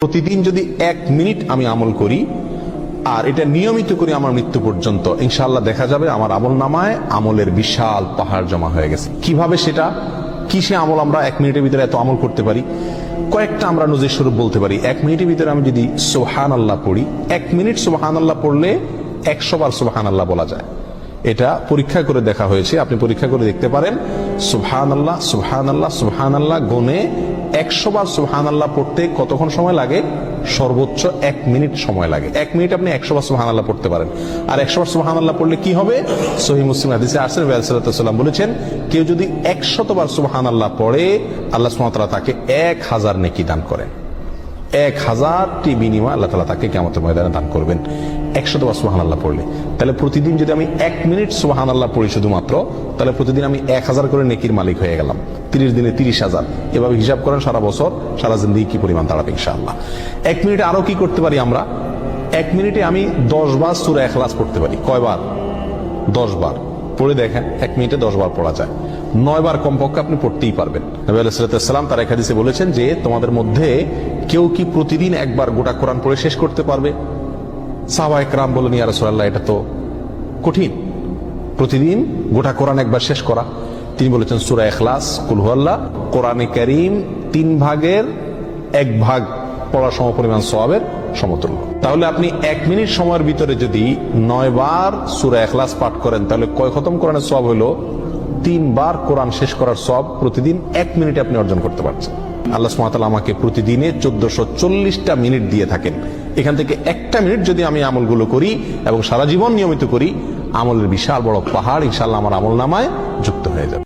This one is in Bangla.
প্রতিদিন যদি 1 মিনিট আমি আমল করি আর এটা নিয়মিত করি আমার মৃত্যু পর্যন্ত, ইনশাআল্লাহ দেখা যাবে আমার আমল নামায় আমলের বিশাল পাহাড় জমা হয়ে গেছে। কিভাবে সেটা, কিসে আমল আমরা 1 মিনিটের ভিতরে এত আমল করতে পারি? কয়েকটা আমরা নজির স্বরূপ বলতে পারি। 1 মিনিটের ভিতরে আমি যদি সুবহানাল্লাহ পড়ি, 1 মিনিট সুবহানাল্লাহ পড়লে 100 বার সুবহানাল্লাহ বলা যায়। এটা পরীক্ষা করে দেখা হয়েছে, আপনি পরীক্ষা করে দেখতে পারেন। সুবহানাল্লাহ সুবহানাল্লাহ সুবহানাল্লাহ গুনে 100 বার সুবহানাল্লাহ পড়তে কতক্ষণ সময় লাগে? সর্বোচ্চ 1 মিনিট সময় লাগে। 1 মিনিট আপনি 100 বার সুবহানাল্লাহ পড়তে পারেন। আর 100 বার সুবহানাল্লাহ পড়লে কি হবে? সহিহ মুসলিম হাদিসে আসছে, নবী সাল্লাল্লাহু আলাইহি ওয়াসাল্লাম বলেছেন, কেউ যদি 100 বার সুবহানাল্লাহ পড়ে, আল্লাহ সুবহানাহু ওয়া তাআলা তাকে 1000 নেকি দান করেন। 1000টি বিনিময় আল্লাহ তাআলা তাকে কিয়ামতের ময়দানে দান করবেন 100 বার সুবহানাল্লাহ পড়লে। তাহলে প্রতিদিন যদি আমি 1 মিনিট সুবহানাল্লাহ পড়ি শুধুমাত্র, তাহলে প্রতিদিন আমি 1000 করে নেকির মালিক হয়ে গেলাম। 30 দিনে 30,000। এভাবে হিসাব করেন সারা বছর, সারা জিন্দেগি কি পরিমাণ দাঁড়াবে ইনশাআল্লাহ। 1 মিনিটে আরো কি করতে পারি আমরা? 1 মিনিটে আমি 10 বার সূরা ইখলাস পড়তে পারি। কয়বার? 10 বার। পড়ে দেখেন 1 মিনিটে 10 বার পড়া যায়। 9 বার কমপক্ষে আপনি পড়তেই পারবেন। নবী আলাইহিস সালাম তার এক হাদিসে বলেছেন যে, তোমাদের মধ্যে কেউ কি প্রতিদিন একবার গোটা কোরআন পড়ে শেষ করতে পারবে? সাহাবায়ে কেরাম বলেন, ইয়া রাসূলুল্লাহ, এটা তো কঠিন, প্রতিদিন গোটা কোরআন একবার শেষ করা। তিনি বলেছেন, সূরা ইখলাস, কুল হুয়াল্লাহ, কোরআনে কারীম 3 ভাগের 1 ভাগ পড়া সমপরিমাণ সওয়াবের সমতুল্য। তাহলে আপনি 1 মিনিট সময়ের ভিতরে যদি 9 বার সূরা ইখলাস পাঠ করেন, তাহলে কয় খতম কোরআনের সওয়াব হলো? 3 বার কোরআন শেষ করার সওয়াব প্রতিদিন 1 মিনিটে আপনি অর্জন করতে পারছেন। আল্লাহ সুবহানাহু ওয়া তাআলা আমাকে প্রতিদিনে 1440টা মিনিট দিয়ে থাকেন। এখান থেকে 1টা মিনিট যদি আমি আমলগুলো করি এবং সারা জীবন নিয়মিত করি, আমলের বিশাল বড় পাহাড় ইনশাআল্লাহ আমার আমল নামায় যুক্ত হয়ে যাবে।